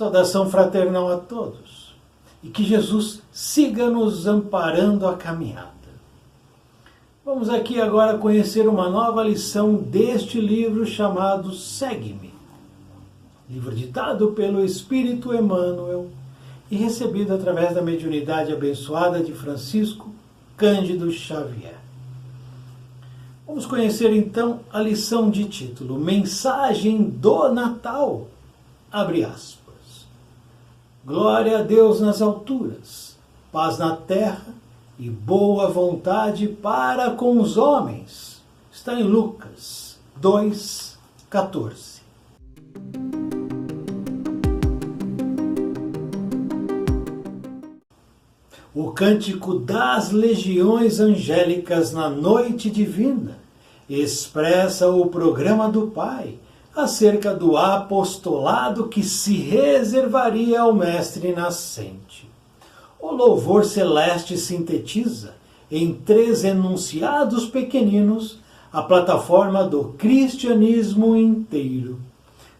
Saudação fraternal a todos e que Jesus siga nos amparando a caminhada. Vamos aqui agora conhecer uma nova lição deste livro chamado Segue-me, livro ditado pelo Espírito Emmanuel e recebido através da mediunidade abençoada de Francisco Cândido Xavier. Vamos conhecer então a lição de título Mensagem do Natal, abre aspas. Glória a Deus nas alturas, paz na terra e boa vontade para com os homens. Está em Lucas 2:14. O cântico das legiões angélicas na noite divina expressa o programa do Pai acerca do apostolado que se reservaria ao Mestre nascente. O louvor celeste sintetiza, em 3 enunciados pequeninos, a plataforma do cristianismo inteiro.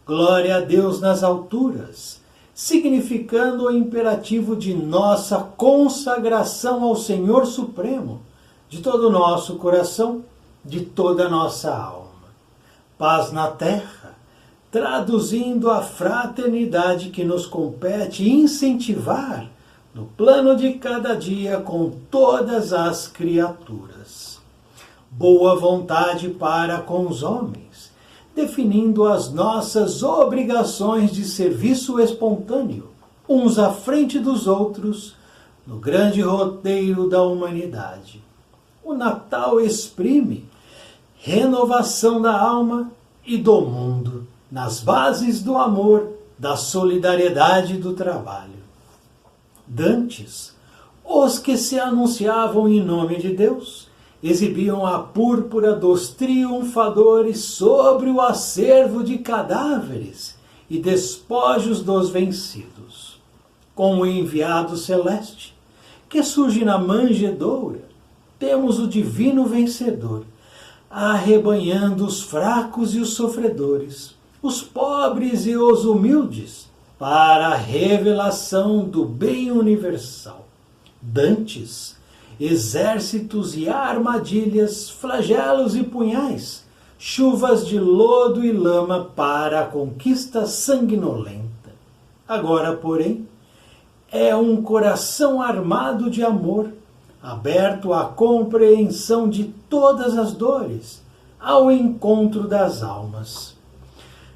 Glória a Deus nas alturas, significando o imperativo de nossa consagração ao Senhor Supremo, de todo o nosso coração, de toda a nossa alma. Paz na terra, traduzindo a fraternidade que nos compete incentivar no plano de cada dia com todas as criaturas. Boa vontade para com os homens, definindo as nossas obrigações de serviço espontâneo, uns à frente dos outros, no grande roteiro da humanidade. O Natal exprime renovação da alma e do mundo, nas bases do amor, da solidariedade e do trabalho. Dantes, os que se anunciavam em nome de Deus, exibiam a púrpura dos triunfadores sobre o acervo de cadáveres e despojos dos vencidos. Com o enviado celeste, que surge na manjedoura, temos o divino vencedor, arrebanhando os fracos e os sofredores, os pobres e os humildes, para a revelação do bem universal. Dantes, exércitos e armadilhas, flagelos e punhais, chuvas de lodo e lama para a conquista sanguinolenta. Agora, porém, é um coração armado de amor, aberto à compreensão de todas as dores, ao encontro das almas.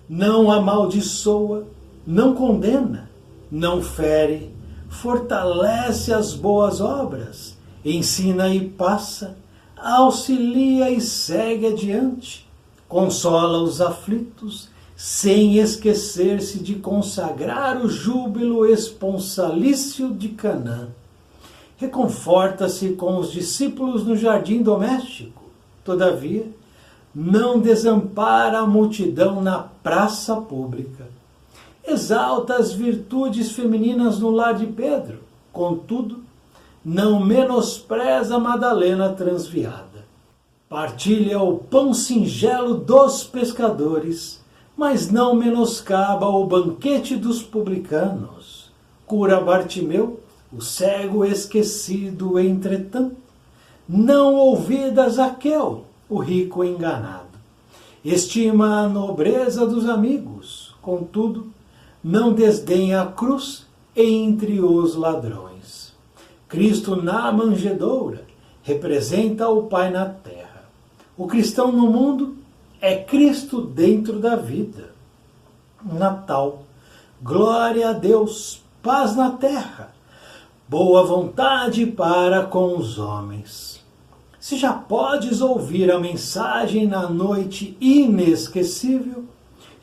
Não amaldiçoa, não condena, não fere, fortalece as boas obras, ensina e passa, auxilia e segue adiante, consola os aflitos, sem esquecer-se de consagrar o júbilo esponsalício de Canaã. Reconforta-se com os discípulos no jardim doméstico, todavia, não desampara a multidão na praça pública. Exalta as virtudes femininas no lar de Pedro, contudo, não menospreza Madalena transviada. Partilha o pão singelo dos pescadores, mas não menoscaba o banquete dos publicanos. Cura Bartimeu, o cego esquecido, entretanto, não ouvida Zaqueu, o rico enganado. Estima a nobreza dos amigos, contudo, não desdenha a cruz entre os ladrões. Cristo na manjedoura representa o Pai na terra. O cristão no mundo é Cristo dentro da vida. Natal, glória a Deus, paz na terra, boa vontade para com os homens. Se já podes ouvir a mensagem na noite inesquecível,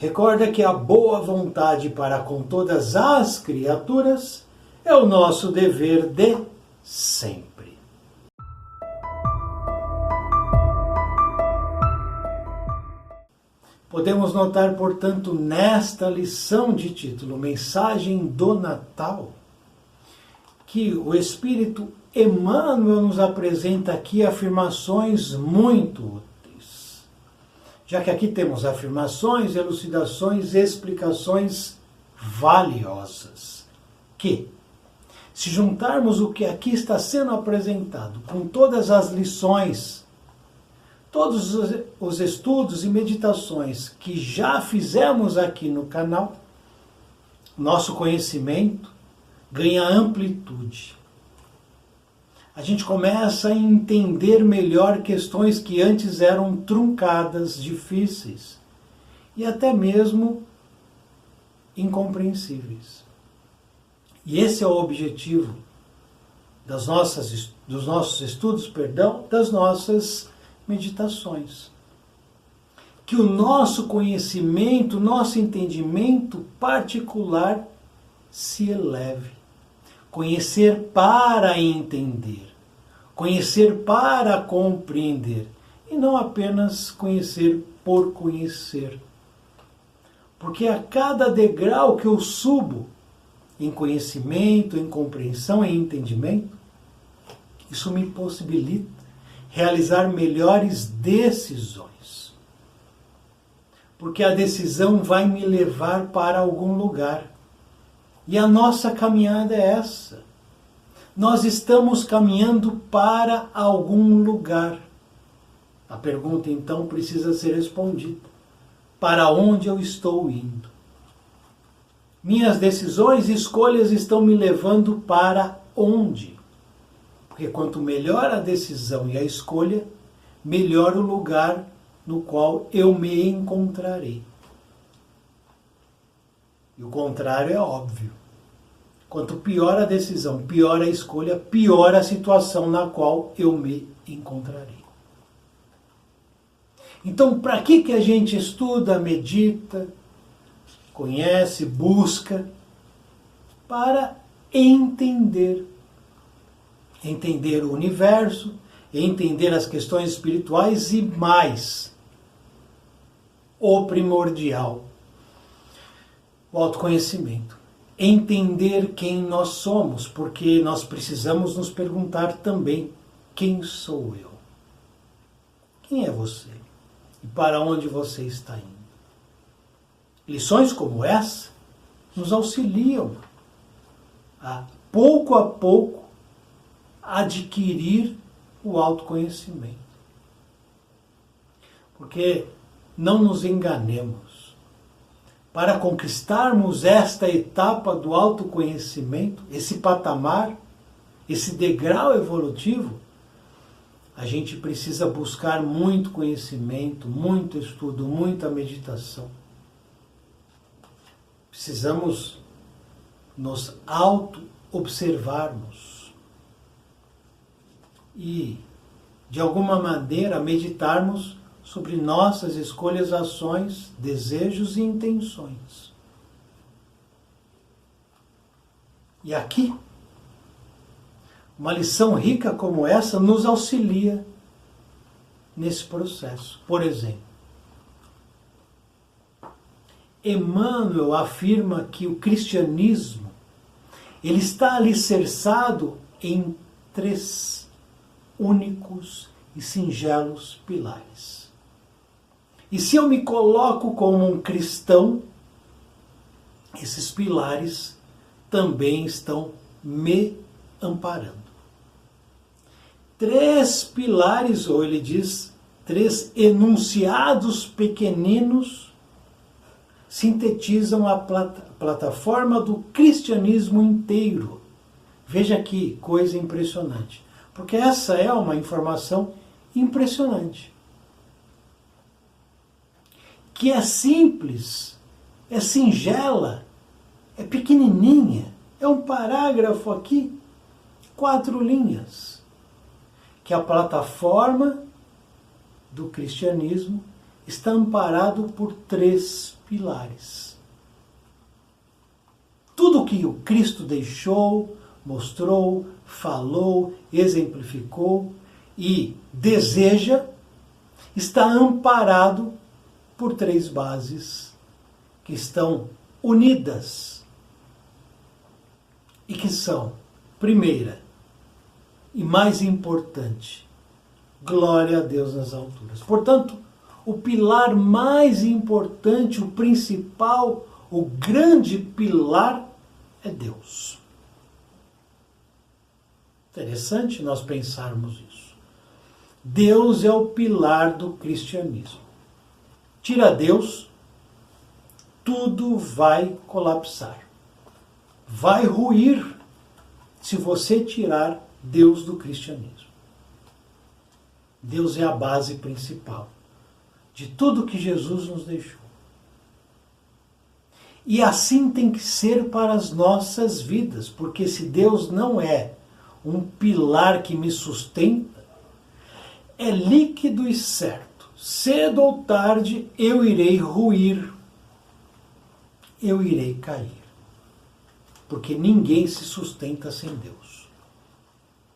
recorda que a boa vontade para com todas as criaturas é o nosso dever de sempre. Podemos notar, portanto, nesta lição de título Mensagem do Natal, que o Espírito Emmanuel nos apresenta aqui afirmações muito já que aqui temos afirmações, elucidações, explicações valiosas. Que, se juntarmos o que aqui está sendo apresentado com todas as lições, todos os estudos e meditações que já fizemos aqui no canal, nosso conhecimento ganha amplitude. A gente começa a entender melhor questões que antes eram truncadas, difíceis e até mesmo incompreensíveis. E esse é o objetivo dos nossos estudos, das nossas meditações. Que o nosso conhecimento, nosso entendimento particular se eleve. Conhecer para entender, conhecer para compreender, e não apenas conhecer por conhecer. Porque a cada degrau que eu subo em conhecimento, em compreensão, em entendimento, isso me possibilita realizar melhores decisões. Porque a decisão vai me levar para algum lugar. E a nossa caminhada é essa. Nós estamos caminhando para algum lugar. A pergunta então precisa ser respondida. Para onde eu estou indo? Minhas decisões e escolhas estão me levando para onde? Porque quanto melhor a decisão e a escolha, melhor o lugar no qual eu me encontrarei. E o contrário é óbvio. Quanto pior a decisão, pior a escolha, pior a situação na qual eu me encontrarei. Então, para que a gente estuda, medita, conhece, busca? Para entender. Entender o universo, entender as questões espirituais e mais. O primordial. O autoconhecimento. Entender quem nós somos, porque nós precisamos nos perguntar também: quem sou eu? Quem é você? E para onde você está indo? Lições como essa nos auxiliam a pouco, adquirir o autoconhecimento. Porque não nos enganemos. Para conquistarmos esta etapa do autoconhecimento, esse patamar, esse degrau evolutivo, a gente precisa buscar muito conhecimento, muito estudo, muita meditação. Precisamos nos auto-observarmos e, de alguma maneira, meditarmos sobre nossas escolhas, ações, desejos e intenções. E aqui, uma lição rica como essa nos auxilia nesse processo. Por exemplo, Emmanuel afirma que o cristianismo ele está alicerçado em 3 únicos e singelos pilares. E se eu me coloco como um cristão, esses pilares também estão me amparando. 3 pilares, ou ele diz, 3 enunciados pequeninos, sintetizam a plataforma do cristianismo inteiro. Veja que coisa impressionante. Porque essa é uma informação impressionante. Que é simples, é singela, é pequenininha, é um parágrafo aqui, 4 linhas. Que a plataforma do cristianismo está amparado por 3 pilares. Tudo que o Cristo deixou, mostrou, falou, exemplificou e deseja está amparado por 3 bases que estão unidas e que são, primeira e mais importante, glória a Deus nas alturas. Portanto, o pilar mais importante, o principal, o grande pilar é Deus. Interessante nós pensarmos isso. Deus é o pilar do cristianismo. Tira Deus, tudo vai colapsar. Vai ruir se você tirar Deus do cristianismo. Deus é a base principal de tudo que Jesus nos deixou. E assim tem que ser para as nossas vidas, porque se Deus não é um pilar que me sustenta, é líquido e certo. Cedo ou tarde eu irei ruir, eu irei cair. Porque ninguém se sustenta sem Deus.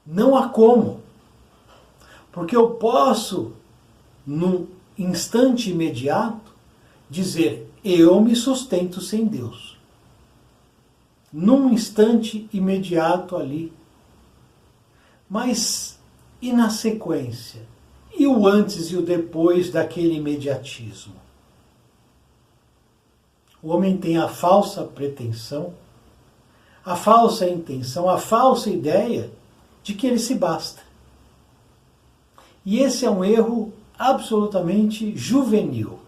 Não há como. Porque eu posso, num instante imediato, dizer, eu me sustento sem Deus. Num instante imediato ali. Mas, e na sequência? E o antes e o depois daquele imediatismo? O homem tem a falsa pretensão, a falsa intenção, a falsa ideia de que ele se basta. E esse é um erro absolutamente juvenil.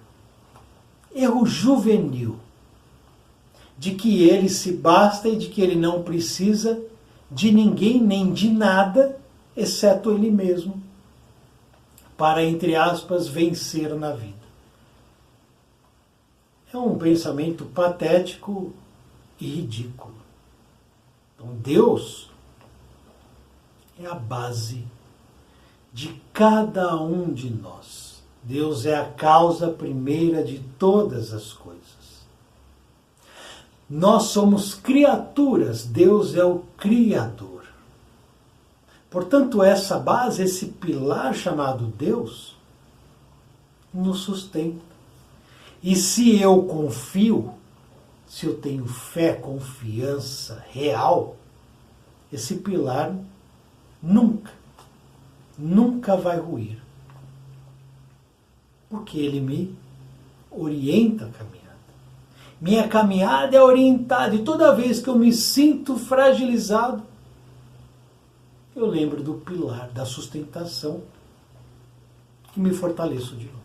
Erro juvenil. De que ele se basta e de que ele não precisa de ninguém nem de nada, exceto ele mesmo, para, entre aspas, vencer na vida. É um pensamento patético e ridículo. Então, Deus é a base de cada um de nós. Deus é a causa primeira de todas as coisas. Nós somos criaturas, Deus é o Criador. Portanto, essa base, esse pilar chamado Deus, nos sustenta. E se eu confio, se eu tenho fé, confiança real, esse pilar nunca vai ruir. Porque ele me orienta a caminhada. Minha caminhada é orientada e toda vez que eu me sinto fragilizado, eu lembro do pilar, da sustentação e me fortaleço de novo.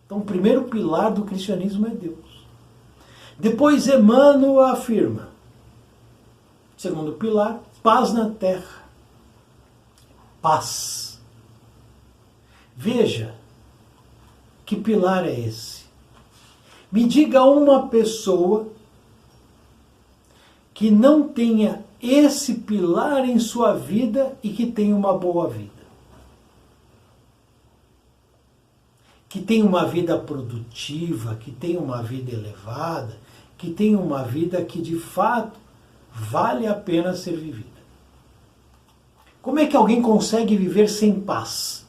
Então, o primeiro pilar do cristianismo é Deus. Depois Emmanuel afirma, segundo pilar, paz na terra. Paz. Veja, que pilar é esse? Me diga uma pessoa que não tenha esse pilar em sua vida e que tenha uma boa vida. Que tenha uma vida produtiva, que tenha uma vida elevada, que tenha uma vida que de fato vale a pena ser vivida. Como é que alguém consegue viver sem paz?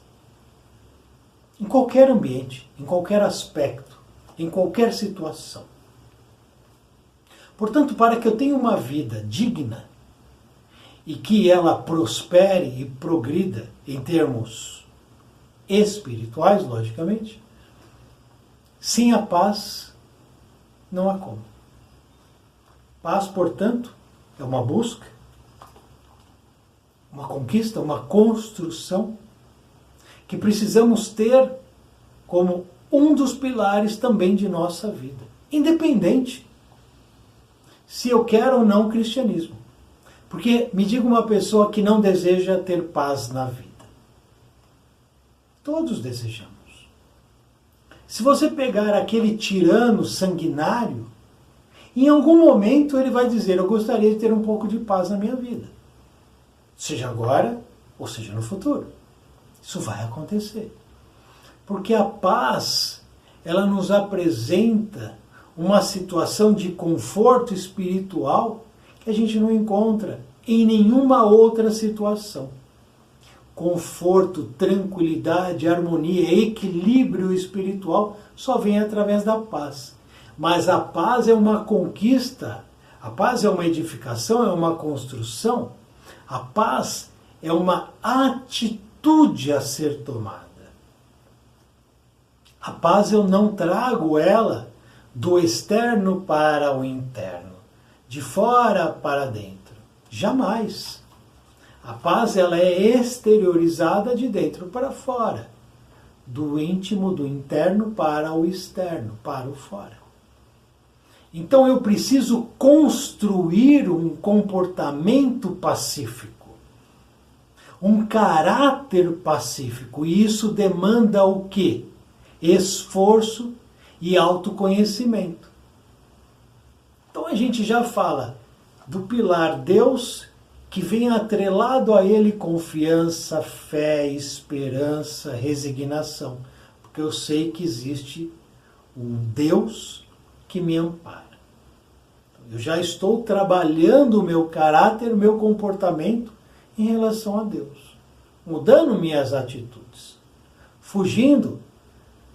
Em qualquer ambiente, em qualquer aspecto, em qualquer situação. Portanto, para que eu tenha uma vida digna e que ela prospere e progrida em termos espirituais, logicamente, sem a paz não há como. Paz, portanto, é uma busca, uma conquista, uma construção que precisamos ter como um dos pilares também de nossa vida, independente se eu quero ou não cristianismo. Porque me diga uma pessoa que não deseja ter paz na vida. Todos desejamos. Se você pegar aquele tirano sanguinário, em algum momento ele vai dizer, eu gostaria de ter um pouco de paz na minha vida. Seja agora ou seja no futuro. Isso vai acontecer. Porque a paz, ela nos apresenta uma situação de conforto espiritual que a gente não encontra em nenhuma outra situação. Conforto, tranquilidade, harmonia, equilíbrio espiritual só vem através da paz. Mas a paz é uma conquista, a paz é uma edificação, é uma construção, a paz é uma atitude a ser tomada. A paz eu não trago ela do externo para o interno, de fora para dentro. Jamais. A paz ela é exteriorizada de dentro para fora, do íntimo, do interno para o externo, para o fora. Então eu preciso construir um comportamento pacífico, um caráter pacífico. E isso demanda o quê? Esforço e autoconhecimento. Então a gente já fala do pilar Deus, que vem atrelado a ele confiança, fé, esperança, resignação. Porque eu sei que existe um Deus que me ampara. Eu já estou trabalhando o meu caráter, o meu comportamento em relação a Deus, mudando minhas atitudes, fugindo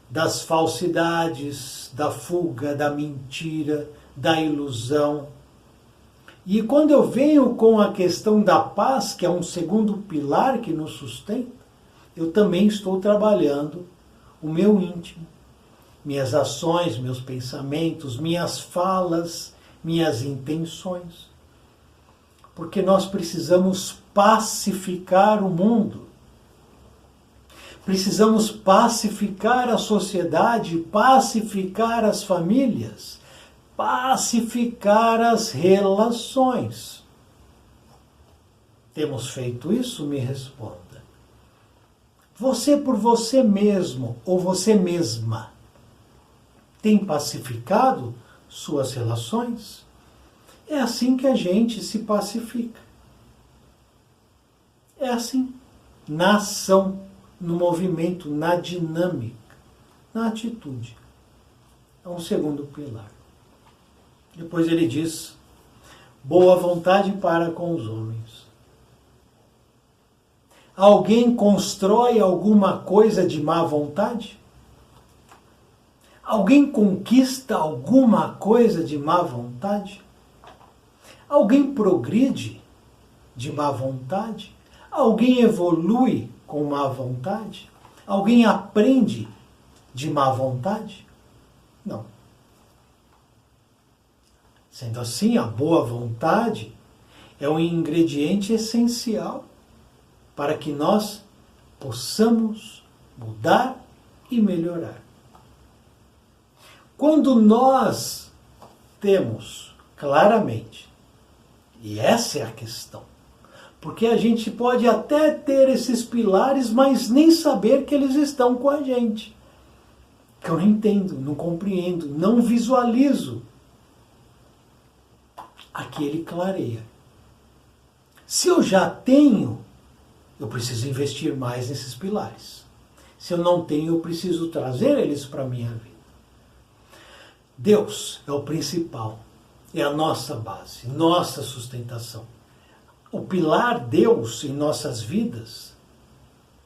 das falsidades, da fuga, da mentira, da ilusão. E quando eu venho com a questão da paz, que é um segundo pilar que nos sustenta, eu também estou trabalhando o meu íntimo, minhas ações, meus pensamentos, minhas falas, minhas intenções. Porque nós precisamos pacificar o mundo. Precisamos pacificar a sociedade, pacificar as famílias, pacificar as relações. Temos feito isso? Me responda. Você por você mesmo ou você mesma tem pacificado suas relações? É assim que a gente se pacifica. É assim. Na ação, no movimento, na dinâmica, na atitude. É um segundo pilar. Depois ele diz, boa vontade para com os homens. Alguém constrói alguma coisa de má vontade? Alguém conquista alguma coisa de má vontade? Alguém progride de má vontade? Alguém evolui com má vontade? Alguém aprende de má vontade? Não. Sendo assim, a boa vontade é um ingrediente essencial para que nós possamos mudar e melhorar. Quando nós temos claramente, e essa é a questão, porque a gente pode até ter esses pilares, mas nem saber que eles estão com a gente. Que eu não entendo, não compreendo, não visualizo. Aqui ele clareia. Se eu já tenho, eu preciso investir mais nesses pilares. Se eu não tenho, eu preciso trazer eles para a minha vida. Deus é o principal, é a nossa base, nossa sustentação. O pilar Deus em nossas vidas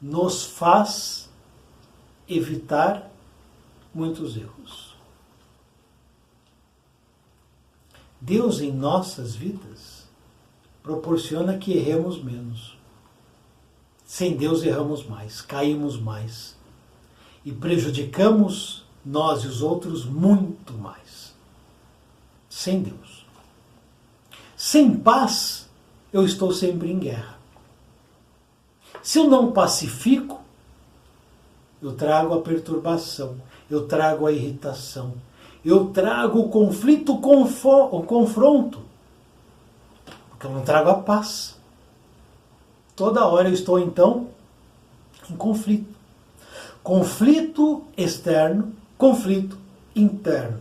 nos faz evitar muitos erros. Deus em nossas vidas proporciona que erremos menos. Sem Deus erramos mais, caímos mais e prejudicamos nós e os outros muito mais. Sem Deus. Sem paz, eu estou sempre em guerra. Se eu não pacifico, eu trago a perturbação, eu trago a irritação, eu trago o conflito, o confronto, porque eu não trago a paz. Toda hora eu estou, então, em conflito. Conflito externo, conflito interno.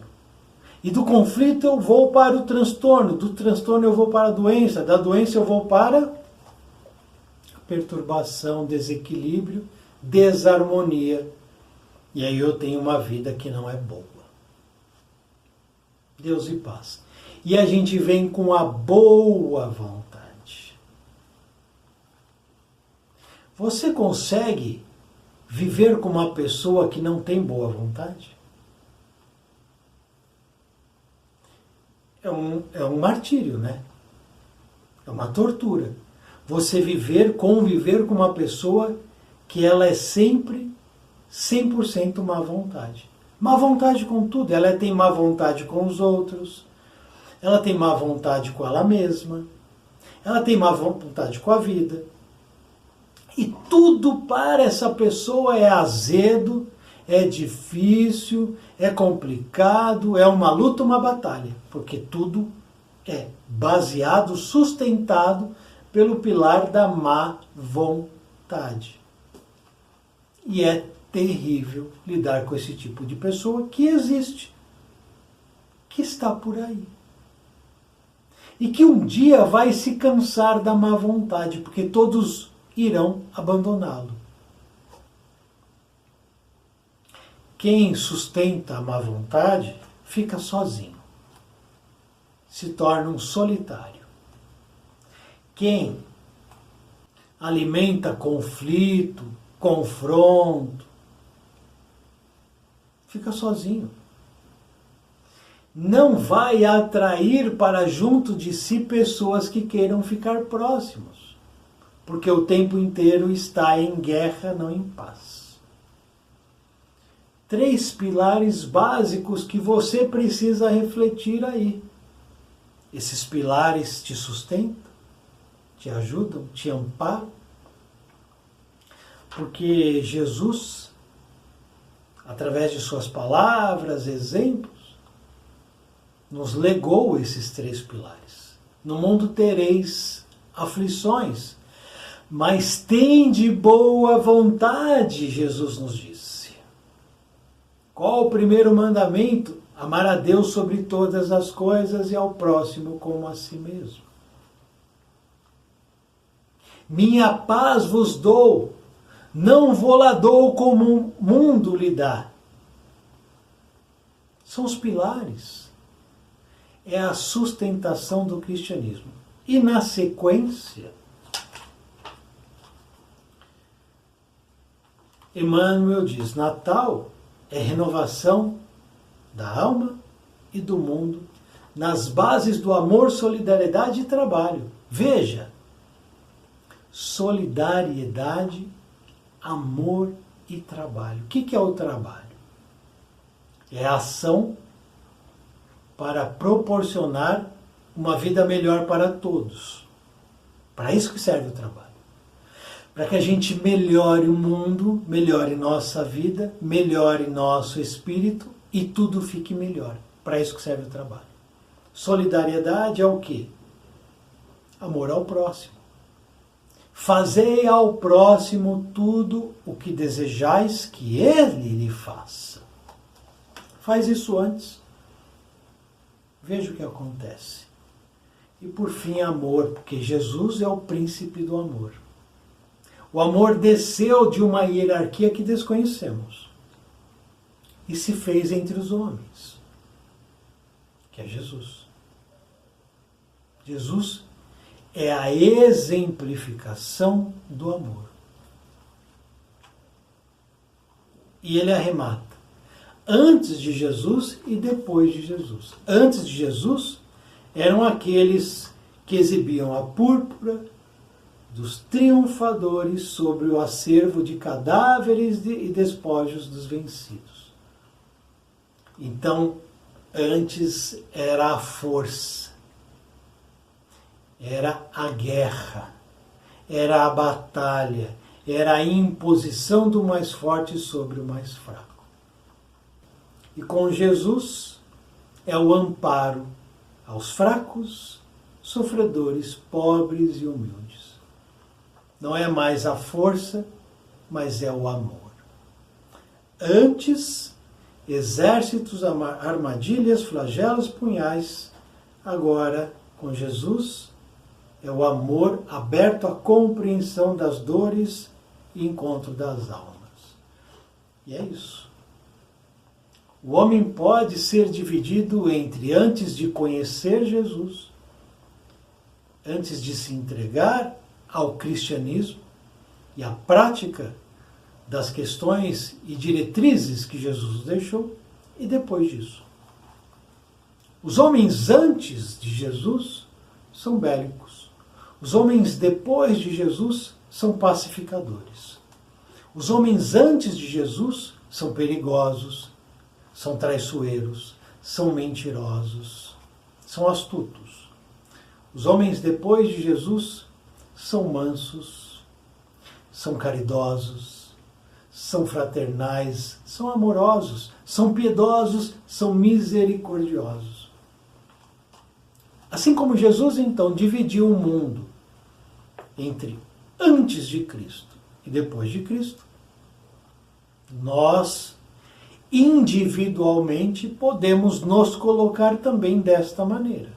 E do conflito eu vou para o transtorno, do transtorno eu vou para a doença, da doença eu vou para a perturbação, desequilíbrio, desarmonia. E aí eu tenho uma vida que não é boa. Deus e paz. E a gente vem com a boa vontade. Você consegue viver com uma pessoa que não tem boa vontade? É um martírio, né? É uma tortura. Você conviver com uma pessoa que ela é sempre 100% má vontade. Má vontade com tudo. Ela tem má vontade com os outros, ela tem má vontade com ela mesma, ela tem má vontade com a vida. E tudo para essa pessoa é azedo, é difícil, é complicado, é uma luta, uma batalha. Porque tudo é baseado, sustentado pelo pilar da má vontade. E é terrível lidar com esse tipo de pessoa que existe, que está por aí. E que um dia vai se cansar da má vontade, porque todos irão abandoná-lo. Quem sustenta a má vontade fica sozinho, se torna um solitário. Quem alimenta conflito, confronto, fica sozinho. Não vai atrair para junto de si pessoas que queiram ficar próximos, porque o tempo inteiro está em guerra, não em paz. 3 pilares básicos que você precisa refletir aí. Esses pilares te sustentam, te ajudam, te amparam, porque Jesus, através de suas palavras, exemplos, nos legou esses 3 pilares. No mundo tereis aflições, mas tende boa vontade, Jesus nos disse. Qual o primeiro mandamento? Amar a Deus sobre todas as coisas e ao próximo como a si mesmo. Minha paz vos dou, não vou-la dou como o mundo lhe dá. São os pilares. É a sustentação do cristianismo. E na sequência, Emmanuel diz, Natal é renovação da alma e do mundo nas bases do amor, solidariedade e trabalho. Veja, solidariedade, amor e trabalho. O que é o trabalho? É a ação para proporcionar uma vida melhor para todos. Para isso que serve o trabalho. Para que a gente melhore o mundo, melhore nossa vida, melhore nosso espírito e tudo fique melhor. Para isso que serve o trabalho. Solidariedade é o quê? Amor ao próximo. Fazei ao próximo tudo o que desejais que ele lhe faça. Faz isso antes. Veja o que acontece. E por fim, amor, porque Jesus é o príncipe do amor. O amor desceu de uma hierarquia que desconhecemos e se fez entre os homens, que é Jesus. Jesus é a exemplificação do amor. E ele arremata antes de Jesus e depois de Jesus. Antes de Jesus eram aqueles que exibiam a púrpura dos triunfadores sobre o acervo de cadáveres e despojos dos vencidos. Então, antes era a força, era a guerra, era a batalha, era a imposição do mais forte sobre o mais fraco. E com Jesus é o amparo aos fracos, sofredores, pobres e humildes. Não é mais a força, mas é o amor. Antes, exércitos, armadilhas, flagelos, punhais. Agora, com Jesus, é o amor aberto à compreensão das dores e encontro das almas. E é isso. O homem pode ser dividido entre antes de conhecer Jesus, antes de se entregar ao cristianismo e à prática das questões e diretrizes que Jesus deixou, e depois disso. Os homens antes de Jesus são bélicos. Os homens depois de Jesus são pacificadores. Os homens antes de Jesus são perigosos, são traiçoeiros, são mentirosos, são astutos. Os homens depois de Jesus são mansos, são caridosos, são fraternais, são amorosos, são piedosos, são misericordiosos. Assim como Jesus, então, dividiu o mundo entre antes de Cristo e depois de Cristo, nós, individualmente, podemos nos colocar também desta maneira.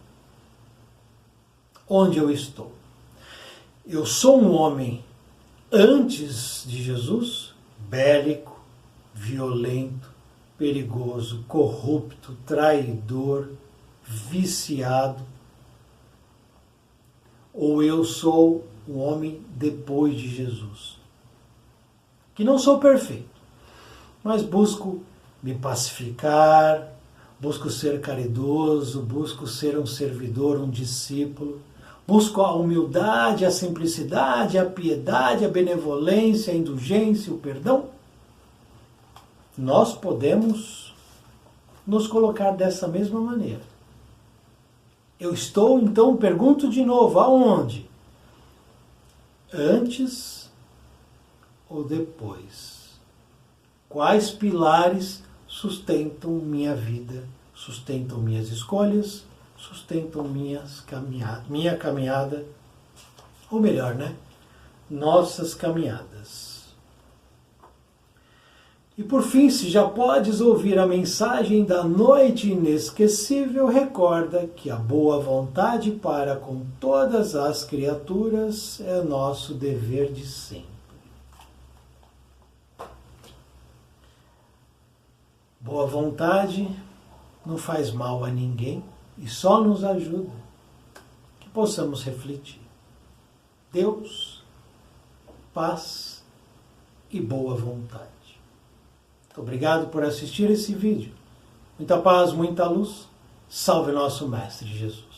Onde eu estou? Eu sou um homem antes de Jesus, bélico, violento, perigoso, corrupto, traidor, viciado. Ou eu sou um homem depois de Jesus, que não sou perfeito, mas busco me pacificar, busco ser caridoso, busco ser um servidor, um discípulo, busco a humildade, a simplicidade, a piedade, a benevolência, a indulgência, o perdão. Nós podemos nos colocar dessa mesma maneira. Eu estou, então, pergunto de novo, aonde? Antes ou depois? Quais pilares sustentam minha vida, sustentam minhas escolhas, sustentam minha caminhada, ou melhor, nossas caminhadas. E por fim, se já podes ouvir a mensagem da noite inesquecível, recorda que a boa vontade para com todas as criaturas é nosso dever de sempre. Boa vontade não faz mal a ninguém e só nos ajuda que possamos refletir. Deus, paz e boa vontade. Muito obrigado por assistir esse vídeo. Muita paz, muita luz. Salve nosso Mestre Jesus.